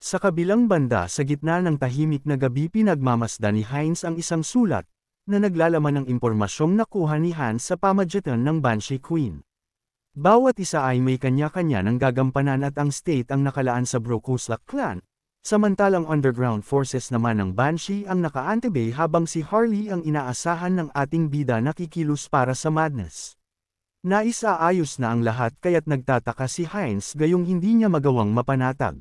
Sa kabilang banda sa gitna ng tahimik na gabi pinagmamasdan ni Hines ang isang sulat, na naglalaman ng impormasyong nakuha ni Hans sa pamagitan ng Banshee Queen. Bawat isa ay may kanya-kanya ng gagampanan at ang state ang nakalaan sa Brokuslak clan, samantalang underground forces naman ng Banshee ang naka-antebay habang si Harley ang inaasahan ng ating bida na kikilos para sa Madness. Naisaayos na ang lahat kaya't nagtataka si Hines gayong hindi niya magawang mapanatag.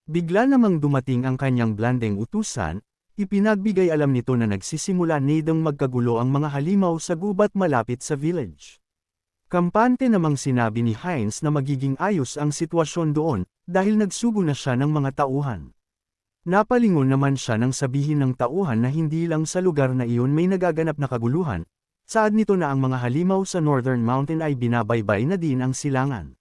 Bigla namang dumating ang kanyang blandeng utusan, ipinagbigay alam nito na nagsisimula nidang magkagulo ang mga halimaw sa gubat malapit sa village. Kampante namang sinabi ni Hines na magiging ayos ang sitwasyon doon, dahil nagsugo na siya ng mga tauhan. Napalingon naman siya nang sabihin ng tauhan na hindi lang sa lugar na iyon may nagaganap na kaguluhan, saad nito na ang mga halimaw sa Northern Mountain ay binabaybay na din ang silangan.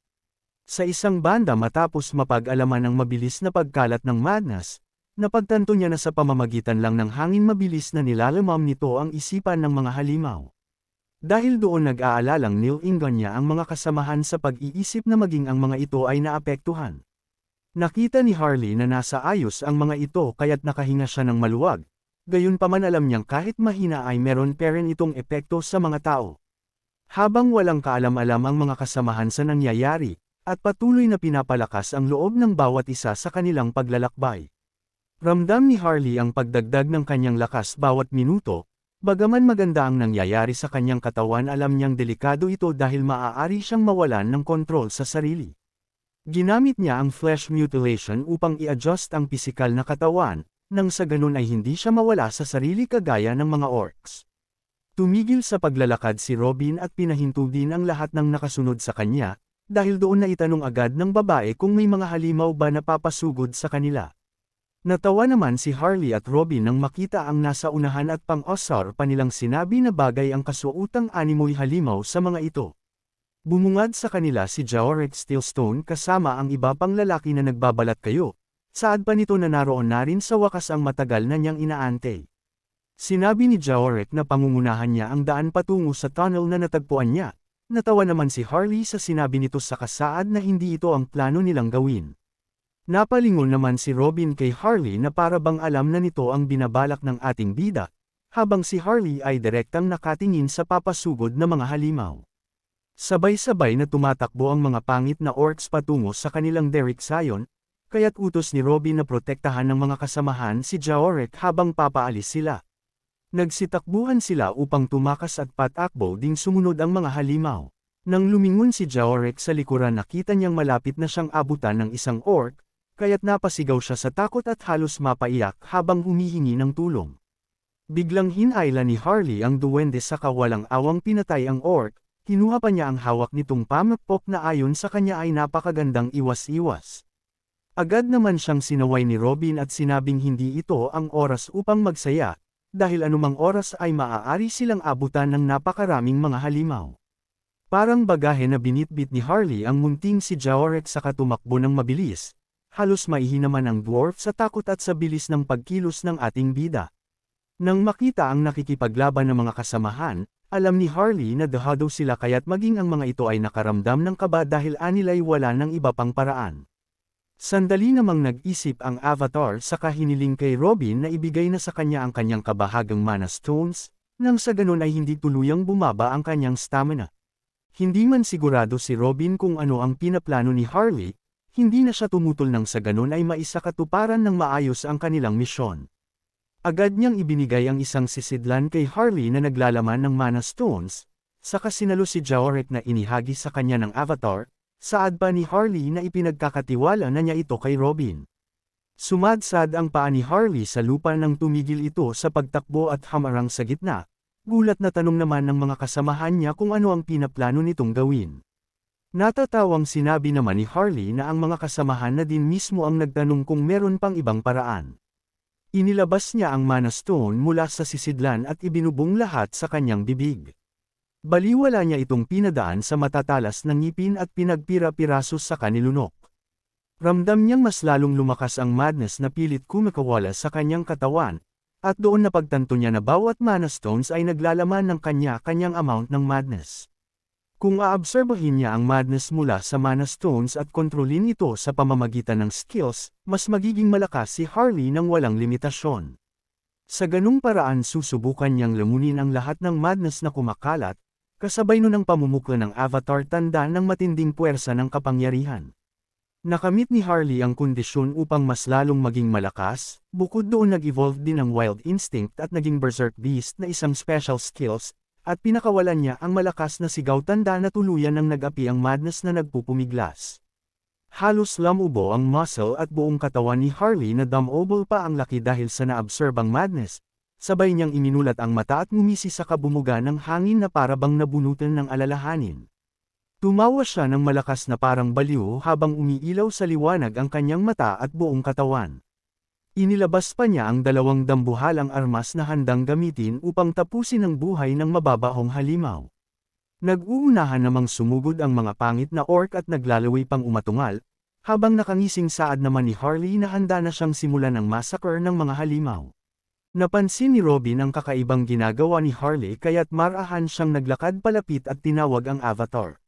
Sa isang banda matapos mapag-alaman ang mabilis na pagkalat ng Madness, napagtanto niya na sa pamamagitan lang ng hangin mabilis na nilalamam nito ang isipan ng mga halimaw. Dahil doon nag-aalalang nilingan niya ang mga kasamahan sa pag-iisip na maging ang mga ito ay naapektuhan. Nakita ni Harley na nasa ayos ang mga ito kaya't nakahinga siya ng maluwag, gayunpaman alam niyang kahit mahina ay meron pa rin itong epekto sa mga tao. Habang walang kaalam-alam ang mga kasamahan sa nangyayari, at patuloy na pinapalakas ang loob ng bawat isa sa kanilang paglalakbay. Ramdam ni Harley ang pagdagdag ng kanyang lakas bawat minuto, bagaman maganda ang nangyayari sa kanyang katawan alam niyang delikado ito dahil maaari siyang mawalan ng kontrol sa sarili. Ginamit niya ang flesh mutilation upang i-adjust ang pisikal na katawan, nang sa ganun ay hindi siya mawala sa sarili kagaya ng mga orcs. Tumigil sa paglalakad si Robin at pinahinto din ang lahat ng nakasunod sa kanya, dahil doon na itanong agad ng babae kung may mga halimaw ba na papasugod sa kanila. Natawa naman si Harley at Robin nang makita ang nasa unahan at pang-osar pa nilang sinabi na bagay ang kasuotang animoy halimaw sa mga ito. Bumungad sa kanila si Jaorek Steelstone kasama ang iba pang lalaki na nagbabalat kayo, saad pa nito na naroon na rin sa wakas ang matagal na niyang inaantay. Sinabi ni Jaorek na pangungunahan niya ang daan patungo sa tunnel na natagpuan niya. Natawa naman si Harley sa sinabi nito sa kasaad na hindi ito ang plano nilang gawin. Napalingon naman si Robin kay Harley na para bang alam na nito ang binabalak ng ating bida, habang si Harley ay direktang nakatingin sa papasugod na mga halimaw. Sabay-sabay na tumatakbo ang mga pangit na orcs patungo sa kanilang derricksayon, kaya't utos ni Robin na protektahan ng mga kasamahan si Jaorek habang papaalis sila. Nagsitakbuhan sila upang tumakas at patakbo ding sumunod ang mga halimaw. Nang lumingon si Jaorek sa likuran nakita niyang malapit na siyang abutan ng isang orc, kaya't napasigaw siya sa takot at halos mapaiyak habang humihingi ng tulong. Biglang hinayla ni Harley ang duwende sa kawalang awang pinatay ang orc, kinuha pa niya ang hawak nitong pamukpok na ayon sa kanya ay napakagandang iwas-iwas. Agad naman siyang sinaway ni Robin at sinabing hindi ito ang oras upang magsaya, dahil anumang oras ay maaari silang abutan ng napakaraming mga halimaw. Parang bagahe na binitbit ni Harley ang munting si Jaorek sa katumakbo ng mabilis, halos maihi naman ang dwarf sa takot at sa bilis ng pagkilos ng ating bida. Nang makita ang nakikipaglaban ng mga kasamahan, alam ni Harley na dahado sila kaya't maging ang mga ito ay nakaramdam ng kaba dahil anilay wala ng iba pang paraan. Sandali namang nag-isip ang Avatar saka hiniling kay Robin na ibigay na sa kanya ang kanyang kabahagang mana stones, nang sa ganun ay hindi tuluyang bumaba ang kanyang stamina. Hindi man sigurado si Robin kung ano ang pinaplano ni Harley, hindi na siya tumutol nang sa ganun ay maisakatuparan ng maayos ang kanilang misyon. Agad niyang ibinigay ang isang sisidlan kay Harley na naglalaman ng mana stones, saka sinalo si Jaorek na inihagi sa kanya ng Avatar, saad pa ni Harley na ipinagkakatiwala na niya ito kay Robin. Sumadsad ang paa ni Harley sa lupa nang tumigil ito sa pagtakbo at hamarang sa gitna, gulat na tanong naman ng mga kasamahan niya kung ano ang pinaplano nitong gawin. Natatawang sinabi naman ni Harley na ang mga kasamahan na din mismo ang nagtanong kung meron pang ibang paraan. Inilabas niya ang mana stone mula sa sisidlan at ibinubong lahat sa kanyang bibig. Baliwala niya itong pinadaan sa matatalas ng ngipin at pinagpira-piraso sa kanilunok. Ramdam niyang mas lalong lumakas ang madness na pilit kumakawala sa kanyang katawan, at doon napagtanto niya na bawat mana stones ay naglalaman ng kanya-kanyang amount ng madness. Kung aabsorbahin niya ang madness mula sa Mana Stones at kontrolin ito sa pamamagitan ng skills, mas magiging malakas si Harley nang walang limitasyon. Sa ganung paraan susubukan niyang lamunin ang lahat ng madness na kumakalat, kasabay nun ang pamumukla ng avatar tanda ng matinding puwersa ng kapangyarihan. Nakamit ni Harley ang kondisyon upang mas lalong maging malakas, bukod doon nag-evolve din ang Wild Instinct at naging Berserk Beast na isang special skills, at pinakawalan niya ang malakas na sigaw tanda na tuluyan ng nag-api ang madness na nagpupumiglas. Halos lamubo ang muscle at buong katawan ni Harley na dumobol pa ang laki dahil sa naabsorb ang madness, sabay niyang iminulat ang mata at ngumisi sa kabumuga ng hangin na parabang nabunutan ng alalahanin. Tumawa siya ng malakas na parang baliw habang umiilaw sa liwanag ang kanyang mata at buong katawan. Inilabas pa niya ang 2 dambuhalang armas na handang gamitin upang tapusin ang buhay ng mababahong halimaw. Nag-uunahan namang sumugod ang mga pangit na orc at naglalaway pang umatungal, habang nakangising saad naman ni Harley na handa na siyang simulan ang massacre ng mga halimaw. Napansin ni Robin ang kakaibang ginagawa ni Harley kaya't marahan siyang naglakad palapit at tinawag ang avatar.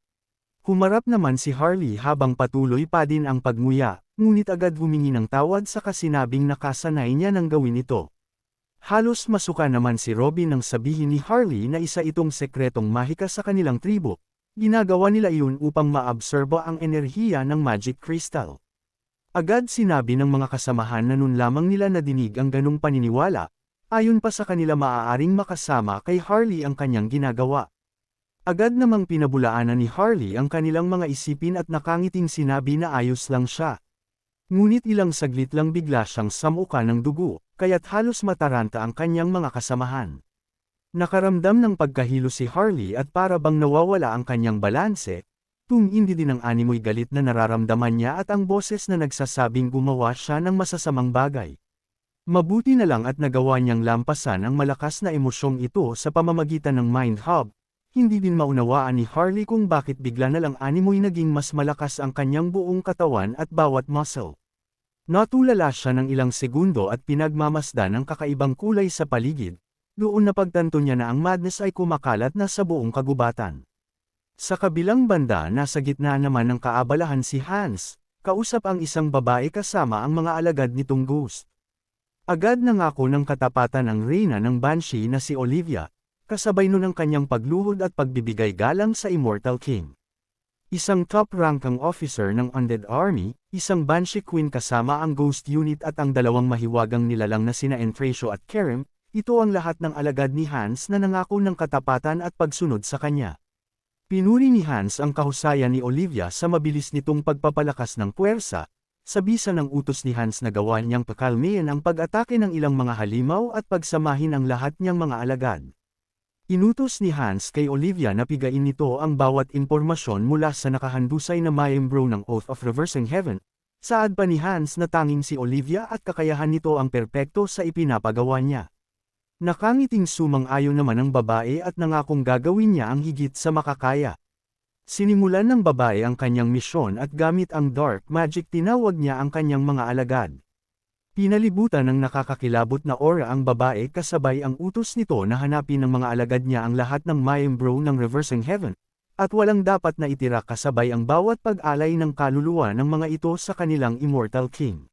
Humarap naman si Harley habang patuloy pa din ang pagmuya, ngunit agad humingi ng tawad sa kasinabing nakasanay niya nang gawin ito. Halos masuka naman si Robin nang sabihin ni Harley na isa itong sekretong mahika sa kanilang tribo. Ginagawa nila iyon upang maabsorba ang enerhiya ng magic crystal. Agad sinabi ng mga kasamahan na nun lamang nila nadinig ang ganong paniniwala, ayon pa sa kanila maaaring makasama kay Harley ang kanyang ginagawa. Agad namang pinabulaanan ni Harley ang kanilang mga isipin at nakangiting sinabi na ayos lang siya. Ngunit ilang saglit lang bigla siyang samuka ng dugo, kaya't halos mataranta ang kanyang mga kasamahan. Nakaramdam ng pagkahilo si Harley at para bang nawawala ang kanyang balanse, tumindi din ang animoy galit na nararamdaman niya at ang boses na nagsasabing gumawa siya ng masasamang bagay. Mabuti na lang at nagawa niyang lampasan ang malakas na emosyong ito sa pamamagitan ng Mind Hub. Hindi din maunawaan ni Harley kung bakit bigla na lang animoy naging mas malakas ang kanyang buong katawan at bawat muscle. Natulala siya ng ilang segundo at pinagmamasdan ang kakaibang kulay sa paligid, doon napagtanto niya na ang madness ay kumakalat na sa buong kagubatan. Sa kabilang banda nasa gitna naman ng kaabalahan si Hans, kausap ang isang babae kasama ang mga alagad nitong ghost. Agad nangako ng katapatan ang reyna ng Banshee na si Olivia, kasabay nun ang kanyang pagluhod at pagbibigay galang sa Immortal King. Isang top-rankang officer ng Undead Army, isang Banshee Queen kasama ang Ghost Unit at ang 2 mahiwagang nilalang na sina Enfratio at Kerim, ito ang lahat ng alagad ni Hans na nangako ng katapatan at pagsunod sa kanya. Pinuri ni Hans ang kahusayan ni Olivia sa mabilis nitong pagpapalakas ng puwersa, sa bisa ng utos ni Hans na gawa niyang pakalmayan ang pag-atake ng ilang mga halimaw at pagsamahin ang lahat niyang mga alagad. Inutos ni Hans kay Olivia na pigain nito ang bawat impormasyon mula sa nakahandusay na miyembro ng Oath of Reversing Heaven. Saad pa ni Hans na tanging si Olivia at kakayahan nito ang perpekto sa ipinapagawa niya. Nakangiting sumang-ayon naman ang babae at nangakong gagawin niya ang higit sa makakaya. Sinimulan ng babae ang kanyang misyon at gamit ang dark magic tinawag niya ang kanyang mga alagad. Pinalibutan ng nakakakilabot na aura ang babae kasabay ang utos nito na hanapin ng mga alagad niya ang lahat ng miyembro ng Reversing Heaven, at walang dapat na itira kasabay ang bawat pag-alay ng kaluluwa ng mga ito sa kanilang Immortal King.